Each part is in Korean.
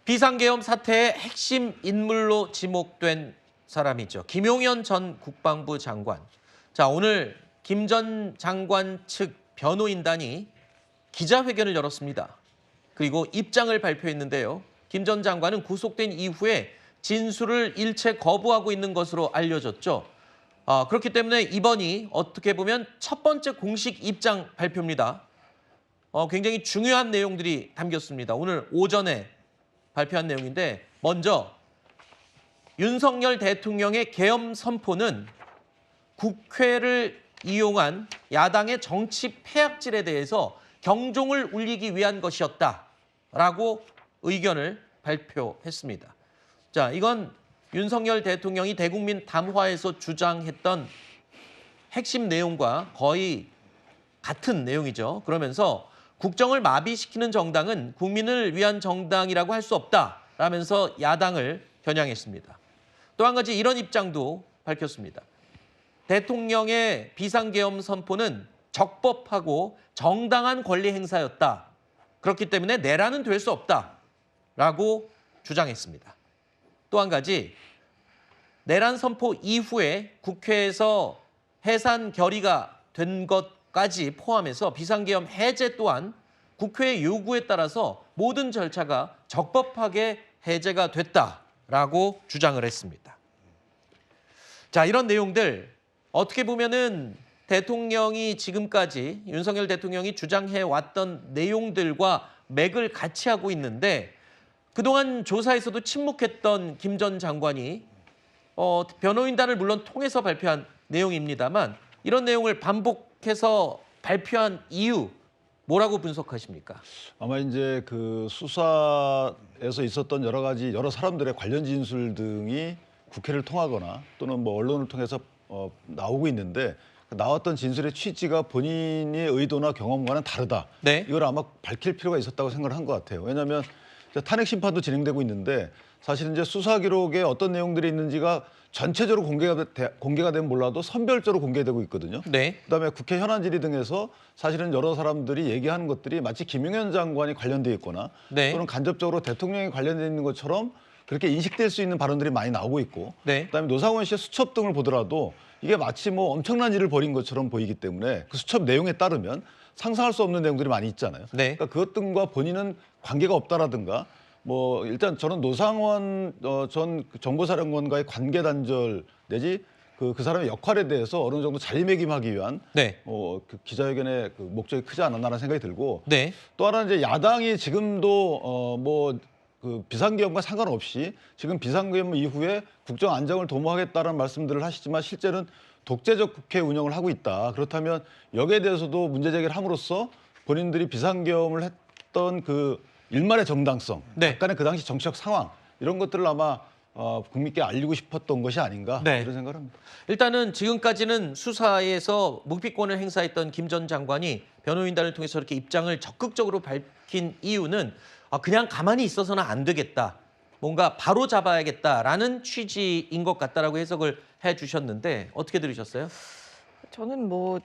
비상계엄 사태의 핵심 인물로 지목된 사람이죠. 김용현 전 국방부 장관. 자, 오늘 김 전 장관 측 변호인단이 기자회견을 열었습니다. 그리고 입장을 발표했는데요. 김 전 장관은 구속된 이후에 진술을 일체 거부하고 있는 것으로 알려졌죠. 그렇기 때문에 이번이 어떻게 보면 첫 번째 공식 입장 발표입니다. 굉장히 중요한 내용들이 담겼습니다. 오늘 오전에 발표한 내용인데, 먼저 윤석열 대통령의 계엄 선포는 국회를 이용한 야당의 정치 패악질에 대해서 경종을 울리기 위한 것이었다라고 의견을 발표했습니다. 자, 이건 윤석열 대통령이 대국민 담화에서 주장했던 핵심 내용과 거의 같은 내용이죠. 그러면서 국정을 마비시키는 정당은 국민을 위한 정당이라고 할 수 없다라면서 야당을 겨냥했습니다. 또 한 가지 이런 입장도 밝혔습니다. 대통령의 비상계엄 선포는 적법하고 정당한 권리 행사였다. 그렇기 때문에 내란은 될 수 없다라고 주장했습니다. 또 한 가지, 내란 선포 이후에 국회에서 해산 결의가 된 것까지 포함해서 비상계엄 해제 또한 국회의 요구에 따라서 모든 절차가 적법하게 해제가 됐다라고 주장을 했습니다. 자, 이런 내용들 어떻게 보면은 대통령이 지금까지 윤석열 대통령이 주장해 왔던 내용들과 맥을 같이 하고 있는데, 그동안 조사에서도 침묵했던 김 전 장관이 변호인단을 물론 통해서 발표한 내용입니다만, 이런 내용을 반복해서 발표한 이유 뭐라고 분석하십니까? 아마 이제 그 수사에서 있었던 여러 사람들의 관련 진술 등이 국회를 통하거나 또는 뭐 언론을 통해서 나오고 있는데, 나왔던 진술의 취지가 본인의 의도나 경험과는 다르다. 네. 이걸 아마 밝힐 필요가 있었다고 생각을 한 것 같아요. 왜냐하면 탄핵 심판도 진행되고 있는데, 사실 이제 수사 기록에 어떤 내용들이 있는지가 전체적으로 공개가 되면 몰라도 선별적으로 공개되고 있거든요. 네. 그다음에 국회 현안 질의 등에서 사실은 여러 사람들이 얘기하는 것들이 마치 김용현 장관이 관련돼 있거나 네. 또는 간접적으로 대통령이 관련돼 있는 것처럼 그렇게 인식될 수 있는 발언들이 많이 나오고 있고, 네. 그다음에 노상원 씨의 수첩 등을 보더라도 이게 마치 뭐 엄청난 일을 벌인 것처럼 보이기 때문에 그 수첩 내용에 따르면 상상할 수 없는 내용들이 많이 있잖아요. 네. 그러니까 그것 등과 본인은 관계가 없다라든가, 뭐 일단 저는 노상원 전 정보사령관과의 관계 단절 내지 그 사람의 역할에 대해서 어느 정도 자리매김하기 위한 네. 그 기자회견의 그 목적이 크지 않았나라는 생각이 들고, 네. 또 하나 이제 야당이 지금도 그 비상계엄과 상관없이 지금 비상계엄 이후에 국정 안정을 도모하겠다는 말씀들을 하시지만 실제는 독재적 국회 운영을 하고 있다. 그렇다면 여기에 대해서도 문제 제기를 함으로써 본인들이 비상계엄을 했던 그 일말의 정당성, 네. 약간의 그 당시 정치적 상황, 이런 것들을 아마 국민께 알리고 싶었던 것이 아닌가, 네. 그런 생각을 합니다. 일단은 지금까지는 수사에서 묵비권을 행사했던 김 전 장관이 변호인단을 통해서 이렇게 입장을 적극적으로 밝힌 이유는 그냥 가만히 있어서는 안 되겠다, 뭔가 바로 잡아야겠다라는 취지인 것 같다라고 해석을 해주셨는데, 어떻게 들으셨어요? 저는 뭐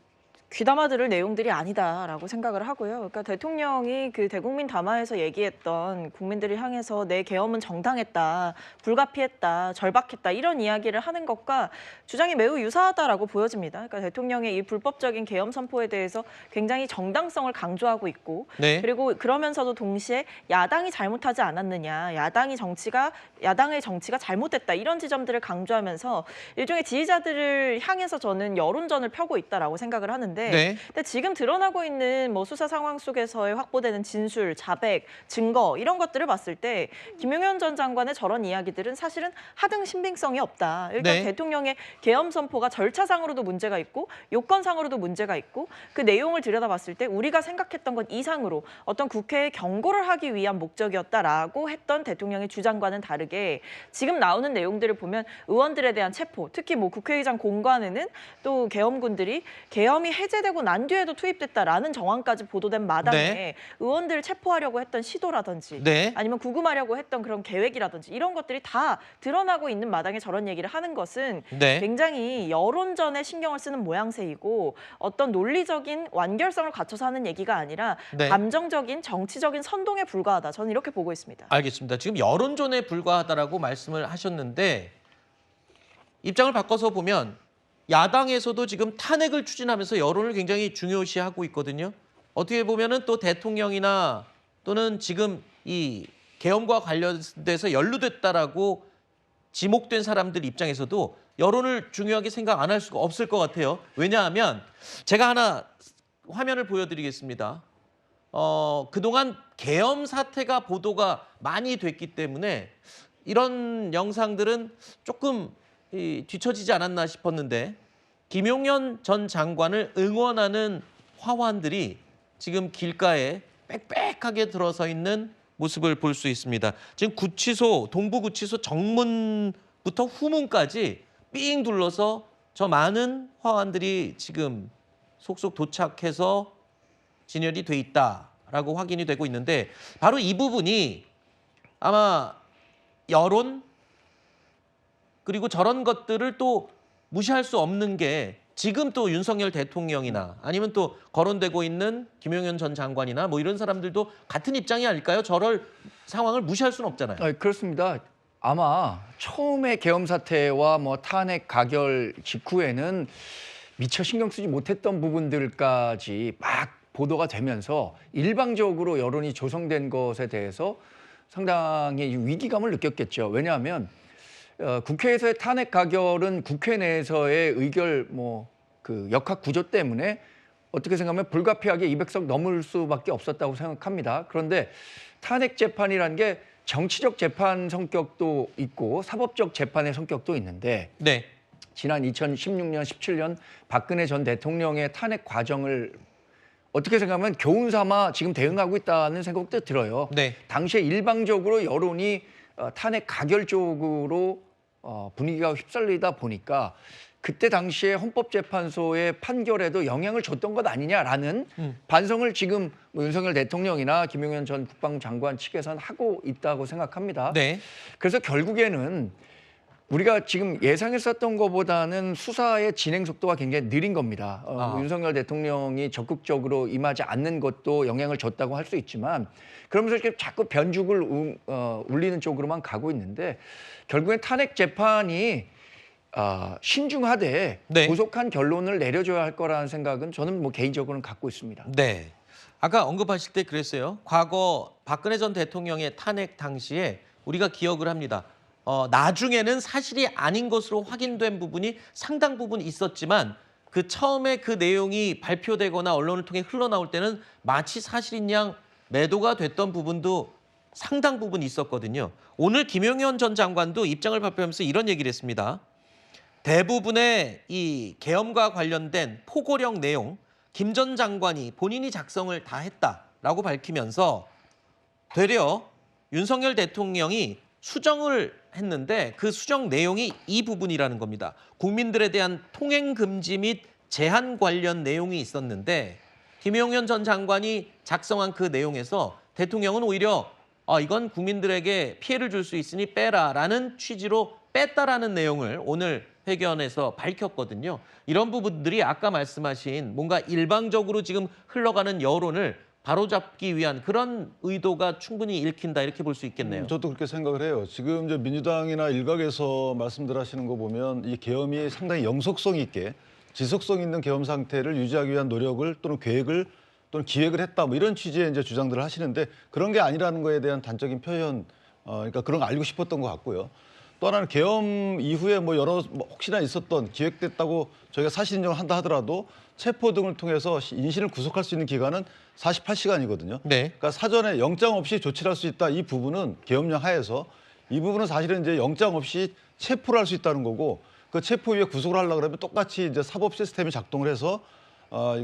귀담아 들을 내용들이 아니다라고 생각을 하고요. 그러니까 대통령이 그 대국민 담화에서 얘기했던 국민들을 향해서 내 계엄은 정당했다, 불가피했다, 절박했다, 이런 이야기를 하는 것과 주장이 매우 유사하다라고 보여집니다. 그러니까 대통령의 이 불법적인 계엄 선포에 대해서 굉장히 정당성을 강조하고 있고, 네. 그리고 그러면서도 동시에 야당이 잘못하지 않았느냐, 야당의 정치가 잘못됐다, 이런 지점들을 강조하면서 일종의 지지자들을 향해서 저는 여론전을 펴고 있다라고 생각을 하는데, 네. 근데 지금 드러나고 있는 뭐 수사 상황 속에서의 확보되는 진술, 자백, 증거, 이런 것들을 봤을 때 김용현 전 장관의 저런 이야기들은 사실은 하등 신빙성이 없다. 일단 네. 대통령의 계엄 선포가 절차상으로도 문제가 있고 요건상으로도 문제가 있고, 그 내용을 들여다봤을 때 우리가 생각했던 것 이상으로 어떤 국회에 경고를 하기 위한 목적이었다라고 했던 대통령의 주장과는 다르게, 지금 나오는 내용들을 보면 의원들에 대한 체포, 특히 뭐 국회의장 공관에는 또 계엄군들이 계엄이 해제되고 난 뒤에도 투입됐다라는 정황까지 보도된 마당에 네. 의원들을 체포하려고 했던 시도라든지 네. 아니면 구금하려고 했던 그런 계획이라든지 이런 것들이 다 드러나고 있는 마당에 저런 얘기를 하는 것은 네. 굉장히 여론전에 신경을 쓰는 모양새이고 어떤 논리적인 완결성을 갖춰서 하는 얘기가 아니라 네. 감정적인 정치적인 선동에 불과하다. 저는 이렇게 보고 있습니다. 알겠습니다. 지금 여론전에 불과하다라고 말씀을 하셨는데 입장을 바꿔서 보면 야당에서도 지금 탄핵을 추진하면서 여론을 굉장히 중요시하고 있거든요. 어떻게 보면은 또 대통령이나 또는 지금 이 계엄과 관련돼서 연루됐다라고 지목된 사람들 입장에서도 여론을 중요하게 생각 안 할 수가 없을 것 같아요. 왜냐하면 제가 하나 화면을 보여드리겠습니다. 그동안 계엄 사태가 보도가 많이 됐기 때문에 이런 영상들은 조금 뒤처지지 않았나 싶었는데 김용현 전 장관을 응원하는 화환들이 지금 길가에 빽빽하게 들어서 있는 모습을 볼 수 있습니다. 지금 구치소, 동부구치소 정문부터 후문까지 삥 둘러서 저 많은 화환들이 지금 속속 도착해서 진열이 돼 있다라고 확인이 되고 있는데 바로 이 부분이 아마 여론 그리고 저런 것들을 또 무시할 수 없는 게 지금 또 윤석열 대통령이나 아니면 또 거론되고 있는 김용현 전 장관이나 뭐 이런 사람들도 같은 입장이 아닐까요? 저럴 상황을 무시할 수는 없잖아요. 그렇습니다. 아마 처음에 계엄 사태와 뭐 탄핵 가결 직후에는 미처 신경 쓰지 못했던 부분들까지 막 보도가 되면서 일방적으로 여론이 조성된 것에 대해서 상당히 위기감을 느꼈겠죠. 왜냐하면 국회에서의 탄핵 가결은 국회 내에서의 의결 그 역학 구조 때문에 어떻게 생각하면 불가피하게 200석 넘을 수밖에 없었다고 생각합니다. 그런데 탄핵 재판이라는 게 정치적 재판 성격도 있고 사법적 재판의 성격도 있는데 네. 지난 2016년, 17년 박근혜 전 대통령의 탄핵 과정을 어떻게 생각하면 교훈 삼아 지금 대응하고 있다는 생각도 들어요. 네. 당시에 일방적으로 여론이 탄핵 가결 쪽으로 분위기가 휩쓸리다 보니까 그때 당시에 헌법재판소의 판결에도 영향을 줬던 것 아니냐라는 반성을 지금 윤석열 대통령이나 김용현 전 국방부 장관 측에서는 하고 있다고 생각합니다. 네. 그래서 결국에는 우리가 지금 예상했었던 것보다는 수사의 진행 속도가 굉장히 느린 겁니다. 윤석열 대통령이 적극적으로 임하지 않는 것도 영향을 줬다고 할 수 있지만 그러면서 이렇게 자꾸 변죽을 울리는 쪽으로만 가고 있는데 결국엔 탄핵 재판이 신중하되 네. 고속한 결론을 내려줘야 할 거라는 생각은 저는 뭐 개인적으로는 갖고 있습니다. 네. 아까 언급하실 때 그랬어요. 과거 박근혜 전 대통령의 탄핵 당시에 우리가 기억을 합니다. 나중에는 사실이 아닌 것으로 확인된 부분이 상당 부분 있었지만 그 처음에 그 내용이 발표되거나 언론을 통해 흘러나올 때는 마치 사실인 양 매도가 됐던 부분도 상당 부분 있었거든요. 오늘 김용현 전 장관도 입장을 발표하면서 이런 얘기를 했습니다. 대부분의 이 계엄과 관련된 포고령 내용 김 전 장관이 본인이 작성을 다 했다라고 밝히면서 되려 윤석열 대통령이 수정을 했는데 그 수정 내용이 이 부분이라는 겁니다. 국민들에 대한 통행 금지 및 제한 관련 내용이 있었는데 김용현 전 장관이 작성한 그 내용에서 대통령은 오히려 이건 국민들에게 피해를 줄 수 있으니 빼라라는 취지로 뺐다라는 내용을 오늘 회견에서 밝혔거든요. 이런 부분들이 아까 말씀하신 뭔가 일방적으로 지금 흘러가는 여론을 바로잡기 위한 그런 의도가 충분히 읽힌다 이렇게 볼 수 있겠네요. 저도 그렇게 생각을 해요. 지금 이제 민주당이나 일각에서 말씀들 하시는 거 보면 이 계엄이 상당히 영속성 있게 지속성 있는 계엄 상태를 유지하기 위한 노력을 또는 계획을 또는 기획을 했다 뭐 이런 취지의 이제 주장들을 하시는데 그런 게 아니라는 거에 대한 단적인 표현, 그러니까 그런 거 알고 싶었던 것 같고요. 또 하나는 계엄 이후에 뭐 혹시나 있었던 기획됐다고 저희가 사실 인정을 한다 하더라도 체포 등을 통해서 인신을 구속할 수 있는 기간은 48시간이거든요. 네. 그러니까 사전에 영장 없이 조치를 할 수 있다. 이 부분은 계엄령 하에서 이 부분은 사실은 이제 영장 없이 체포를 할 수 있다는 거고 그 체포 이후에 구속을 하려고 그러면 똑같이 이제 사법 시스템이 작동을 해서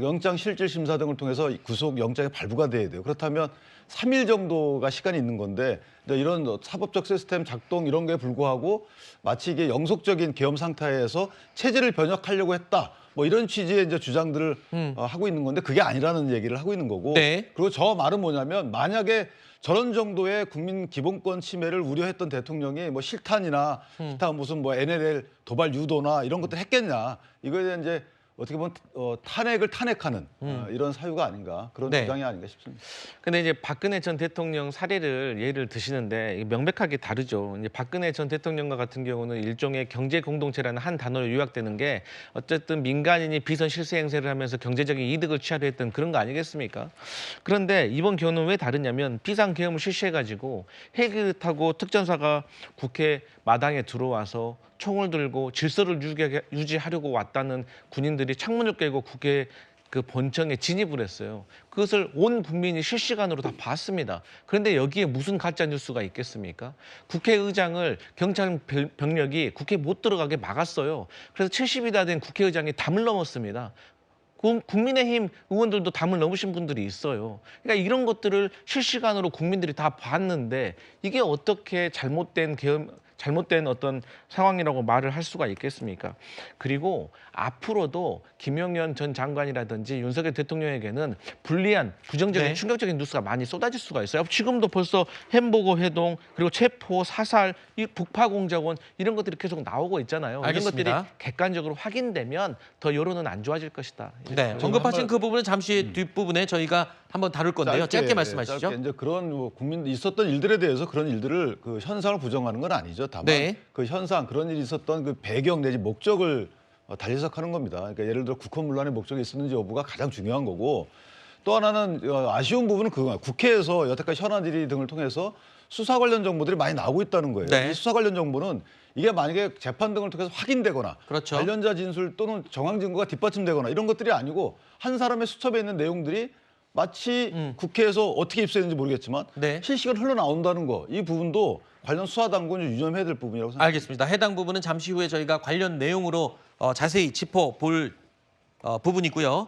영장 실질 심사 등을 통해서 구속 영장이 발부가 돼야 돼요. 그렇다면 3일 정도가 시간이 있는 건데 이런 사법적 시스템 작동 이런 게 불구하고 마치 이게 영속적인 계엄 상태에서 체제를 변혁하려고 했다. 뭐 이런 취지의 이제 주장들을 하고 있는 건데 그게 아니라는 얘기를 하고 있는 거고. 네. 그리고 저 말은 뭐냐면 만약에 저런 정도의 국민 기본권 침해를 우려했던 대통령이 뭐 실탄이나 기타 무슨 뭐 NLL 도발 유도나 이런 것들 했겠냐. 이거에 대한 이제 어떻게 보면 탄핵을 탄핵하는 이런 사유가 아닌가 그런 네. 주장이 아닌가 싶습니다. 근데 이제 박근혜 전 대통령 사례를 예를 드시는데 이게 명백하게 다르죠. 이제 박근혜 전 대통령과 같은 경우는 일종의 경제 공동체라는 한 단어로 요약되는 게 어쨌든 민간인이 비선 실세 행세를 하면서 경제적인 이득을 취하려 했던 그런 거 아니겠습니까? 그런데 이번 경우는 왜 다르냐면 비상 계엄을 실시해가지고 헬기를 타고 특전사가 국회 마당에 들어와서 총을 들고 질서를 유지하려고 왔다는 군인들이 창문을 깨고 국회 그 본청에 진입을 했어요. 그것을 온 국민이 실시간으로 다 봤습니다. 그런데 여기에 무슨 가짜 뉴스가 있겠습니까? 국회의장을 경찰 병력이 국회에 못 들어가게 막았어요. 그래서 70이 다 된 국회의장이 담을 넘었습니다. 국민의힘 의원들도 담을 넘으신 분들이 있어요. 그러니까 이런 것들을 실시간으로 국민들이 다 봤는데 이게 어떻게 잘못된 어떤 상황이라고 말을 할 수가 있겠습니까? 그리고 앞으로도 김용현 전 장관이라든지 윤석열 대통령에게는 불리한 부정적인 네. 충격적인 뉴스가 많이 쏟아질 수가 있어요. 지금도 벌써 햄버거 회동 그리고 체포, 사살, 이 북파공작원 이런 것들이 계속 나오고 있잖아요. 알겠습니다. 이런 것들이 객관적으로 확인되면 더 여론은 안 좋아질 것이다. 네, 언급하신 그 부분은 잠시 뒷부분에 저희가 한번 다룰 건데요. 짧게 말씀하시죠. 짧게 이제 그런 뭐 국민 있었던 일들에 대해서 그런 일들을 그 현상을 부정하는 건 아니죠. 다만 네. 그 현상 그런 일이 있었던 그 배경 내지 목적을 달리해석하는 겁니다. 그러니까 예를 들어 국헌문란의 목적이 있었는지 여부가 가장 중요한 거고 또 하나는 아쉬운 부분은 그거예요. 국회에서 여태까지 현안 질의 등을 통해서 수사 관련 정보들이 많이 나오고 있다는 거예요. 네. 이 수사 관련 정보는 이게 만약에 재판 등을 통해서 확인되거나 그렇죠. 관련자 진술 또는 정황 증거가 뒷받침되거나 이런 것들이 아니고 한 사람의 수첩에 있는 내용들이 마치 국회에서 어떻게 입수했는지 모르겠지만 네. 실시간 흘러나온다는 거 이 부분도 관련 수사 당국은 유념해야 될 부분이라고 생각합니다. 알겠습니다. 해당 부분은 잠시 후에 저희가 관련 내용으로 자세히 짚어볼 부분이고요.